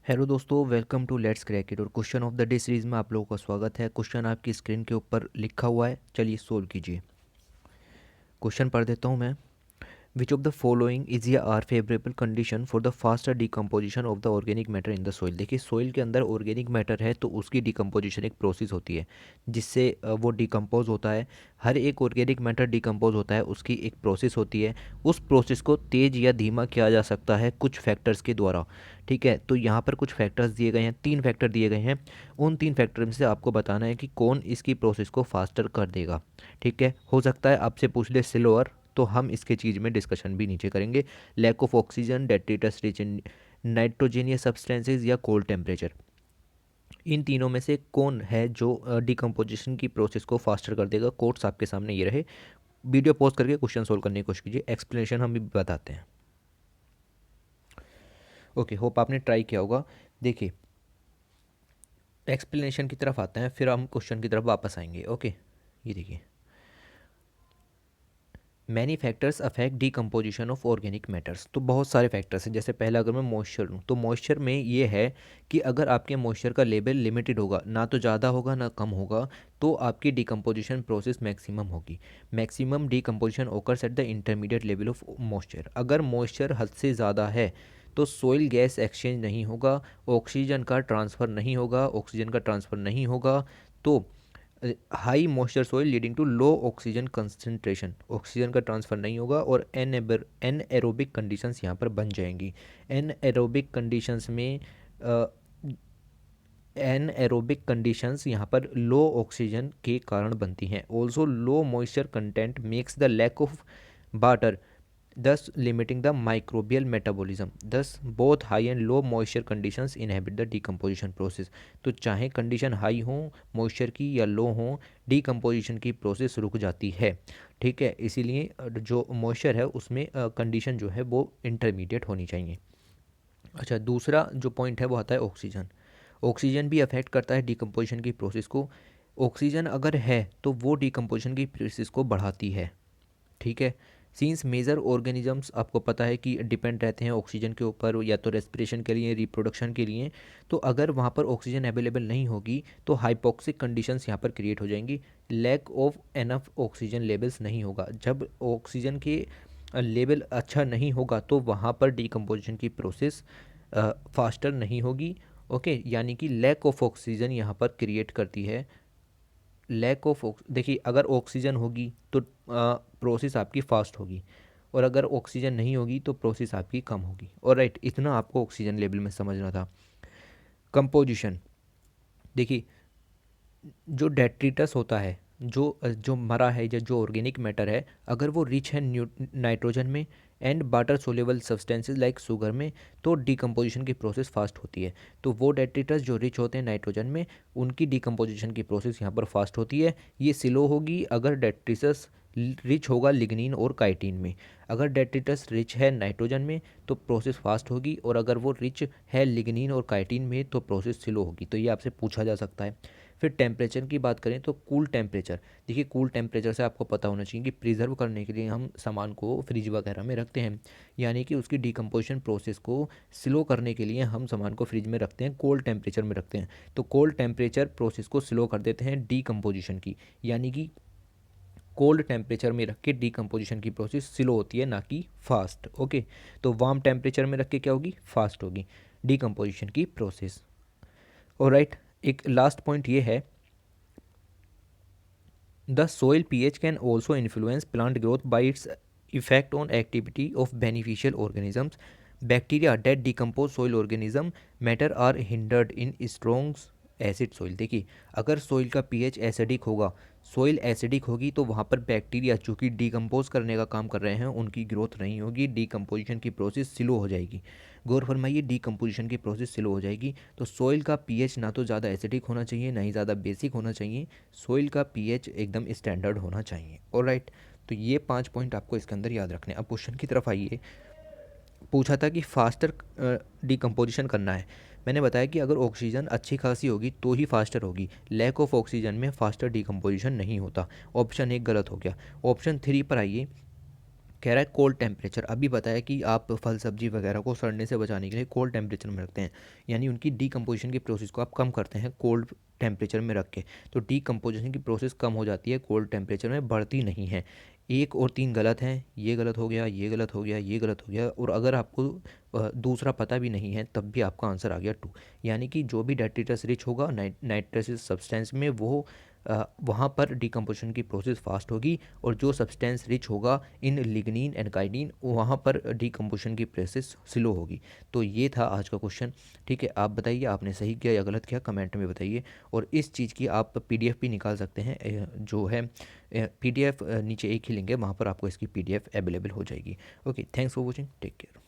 Hello दोस्तों, welcome to let's crack it. और question of the day series में आप लोगों का स्वागत है। क्वेश्चन आपकी स्क्रीन के ऊपर लिखा हुआ है, चलिए सोल्व कीजिए। क्वेश्चन पढ़ देता हूँ मैं। Which of the following is या are favourable condition for the faster decomposition of the organic matter in the soil. देखिए, सोइल के अंदर ऑर्गेनिक मैटर है तो उसकी डिकम्पोजिशन एक प्रोसेस होती है जिससे वो डिकम्पोज होता है। हर एक ऑर्गेनिक मैटर डिकम्पोज होता है, उसकी एक प्रोसेस होती है। उस प्रोसेस को तेज या धीमा किया जा सकता है कुछ फैक्टर्स के द्वारा। ठीक है, तो यहाँ पर कुछ फैक्टर्स दिए गए हैं, 3 फैक्टर दिए गए हैं। उन 3 फैक्टर में से आपको बताना है कि कौन इसकी प्रोसेस को फास्टर कर देगा। ठीक है, हो सकता है आपसे पूछ ले स्लोअर, तो हम इसके चीज़ में डिस्कशन भी नीचे करेंगे। Lack of oxygen, detritus rich in nitrogenous substances या कोल्ड टेम्परेचर। इन तीनों में से कौन है जो डिकम्पोजिशन की प्रोसेस को फास्टर कर देगा। कोट्स आपके सामने ये रहे। वीडियो पॉज करके क्वेश्चन सोल्व करने की कोशिश कीजिए, एक्सप्लेनेशन हम भी बताते हैं। ओके, होप आपने ट्राई किया होगा। देखिए, एक्सप्लेनेशन की तरफ आते हैं, फिर हम क्वेश्चन की तरफ वापस आएंगे। ओके, ये देखिए, many factors affect decomposition of organic matters. तो बहुत सारे फैक्टर्स हैं। जैसे पहला अगर मैं मॉइस्चर लूँ तो मॉइस्चर में ये है कि अगर आपके मॉइस्चर का लेवल लिमिटेड होगा, ना तो ज़्यादा होगा ना कम होगा, तो आपकी डिकम्पोजिशन प्रोसेस मैक्सिमम होगी। Maximum decomposition occurs at the intermediate level of moisture. अगर मॉइस्चर हद से ज़्यादा है तो सोइल गैस एक्सचेंज नहीं होगा, ऑक्सीजन का ट्रांसफ़र नहीं होगा। ऑक्सीजन का ट्रांसफ़र नहीं होगा तो high moisture soil leading to low oxygen concentration, oxygen का ट्रांसफ़र नहीं होगा और एन एरोबिक कंडीशंस यहाँ पर बन जाएंगी। एन एरोबिक कंडीशंस में एन एरोबिक कंडीशंस यहाँ पर लो ऑक्सीजन के कारण बनती हैं। Also low moisture content makes the lack of water, thus limiting the microbial metabolism. Thus both high and low moisture conditions inhibit the decomposition process. तो चाहे condition high हो moisture की या लो हो, डिकम्पोजिशन की प्रोसेस रुक जाती है। ठीक है, इसीलिए जो मॉइस्चर है उसमें कंडीशन जो है वो इंटरमीडिएट होनी चाहिए। अच्छा, दूसरा जो पॉइंट है वो आता है ऑक्सीजन। ऑक्सीजन भी अफेक्ट करता है डिकम्पोजिशन की प्रोसेस को। ऑक्सीजन अगर है तो वो डिकम्पोजिशन की प्रोसेस को बढ़ाती है। ठीक है, सीन्स मेजर ऑर्गेनिजम्स आपको पता है कि डिपेंड रहते हैं ऑक्सीजन के ऊपर, या तो रेस्पिरेशन के लिए, रिप्रोडक्शन के लिए। तो अगर वहाँ पर ऑक्सीजन अवेलेबल नहीं होगी तो हाइपोक्सिक कंडीशंस यहाँ पर क्रिएट हो जाएंगी। Lack of enough oxygen levels नहीं होगा। जब ऑक्सीजन के लेवल अच्छा नहीं होगा तो वहाँ पर डिकम्पोजिशन की प्रोसेस फास्टर नहीं होगी। ओके, यानी कि लैक ऑफ ऑक्सीजन यहाँ पर क्रिएट करती है। लैक ऑफ देखिए, अगर ऑक्सीजन होगी तो प्रोसेस आपकी फास्ट होगी, और अगर ऑक्सीजन नहीं होगी तो प्रोसेस आपकी कम होगी। और राइट, इतना आपको ऑक्सीजन लेवल में समझना था। कंपोजिशन, देखिए, जो डेट्रिटस होता है, जो जो मरा है या जो ऑर्गेनिक मैटर है, अगर वो रिच है नाइट्रोजन में and water soluble substances like sugar में, तो डिकम्पोजिशन की प्रोसेस फास्ट होती है। तो वो डेट्रिटस जो रिच होते हैं नाइट्रोजन में, उनकी डिकम्पोजिशन की प्रोसेस यहाँ पर फास्ट होती है। ये स्लो होगी अगर डेट्रिटस रिच होगा लिग्निन और काइटिन में। अगर डेट्रिटस रिच है नाइट्रोजन में तो प्रोसेस फास्ट होगी, और अगर वो रिच है लिग्निन और काइटिन में तो प्रोसेस स्लो होगी। तो ये आपसे पूछा जा सकता है। फिर टेम्परेचर की बात करें तो कूल टेम्परेचर। देखिए, कूल टेम्परेचर से आपको पता होना चाहिए कि प्रिजर्व करने के लिए हम सामान को फ्रिज वगैरह में रखते हैं, यानी कि उसकी डिकम्पोजिशन प्रोसेस को स्लो करने के लिए हम सामान को फ्रिज में रखते हैं, कोल्ड टेम्परेचर में रखते हैं। तो कोल्ड टेम्परेचर प्रोसेस को स्लो कर देते हैं डिकम्पोजिशन की, यानी कि कोल्ड टेम्परेचर में रख के डिकम्पोजिशन की प्रोसेस स्लो होती है, ना कि फास्ट। ओके, तो वार्म टेम्परेचर में रख के क्या होगी, फास्ट होगी डिकम्पोजिशन की प्रोसेस। और राइट, एक लास्ट पॉइंट ये है, the soil pH can also influence plant growth by its effect on activity of beneficial organisms. Bacteria that decompose soil organism matter are hindered in strong acid soil. देखिए, अगर soil का pH acidic होगा, soil acidic होगी, तो वहाँ पर bacteria जो कि डिकम्पोज करने का काम कर रहे हैं उनकी ग्रोथ नहीं होगी, डिकम्पोजिशन की प्रोसेस स्लो हो जाएगी। गौर फरमाइए, डिकम्पोजिशन की प्रोसेस स्लो हो जाएगी। तो सोइल का पीएच ना तो ज़्यादा एसिडिक होना चाहिए, ना ही ज़्यादा बेसिक होना चाहिए। सोइल का पीएच एकदम स्टैंडर्ड होना चाहिए। ऑलराइट, तो ये 5 पॉइंट आपको इसके अंदर याद रखने हैं। अब क्वेश्चन की तरफ आइए। पूछा था कि फास्टर डिकम्पोजिशन करना है। मैंने बताया कि अगर ऑक्सीजन अच्छी खासी होगी तो ही फास्टर होगी। लैक ऑफ ऑक्सीजन में फास्टर डिकम्पोजिशन नहीं होता। ऑप्शन 1 गलत हो गया। ऑप्शन 3 पर आइए। कह रहा है कोल्ड टेम्परेचर। अभी बताया कि आप फल सब्जी वगैरह को सड़ने से बचाने के लिए कोल्ड टेम्परेचर में रखते हैं, यानी उनकी डीकम्पोजिशन की प्रोसेस को आप कम करते हैं कोल्ड टेम्परेचर में रख के। तो डीकम्पोजिशन की प्रोसेस कम हो जाती है कोल्ड टेम्परेचर में, बढ़ती नहीं है। एक और तीन गलत हैं, ये गलत हो गया, ये गलत हो गया, ये गलत हो गया, और अगर आपको दूसरा पता भी नहीं है तब भी आपका आंसर आ गया 2। यानी कि जो भी डेट्रिटस रिच होगा नाइट्रस सब्सटेंस में, वो वहाँ पर डिकम्पोजिशन की प्रोसेस फास्ट होगी, और जो सब्सटेंस रिच होगा इन लिग्निन एंड गाइडिन, वहाँ पर डिकम्पोजिशन की प्रोसेस स्लो होगी। तो ये था आज का क्वेश्चन। ठीक है, आप बताइए आपने सही किया या गलत किया, कमेंट में बताइए। और इस चीज़ की आप पीडीएफ भी निकाल सकते हैं, जो है पीडीएफ नीचे एक ही लिंक है, वहाँ पर आपको इसकी पीडीएफ अवेलेबल हो जाएगी। Okay, thanks for watching, take care.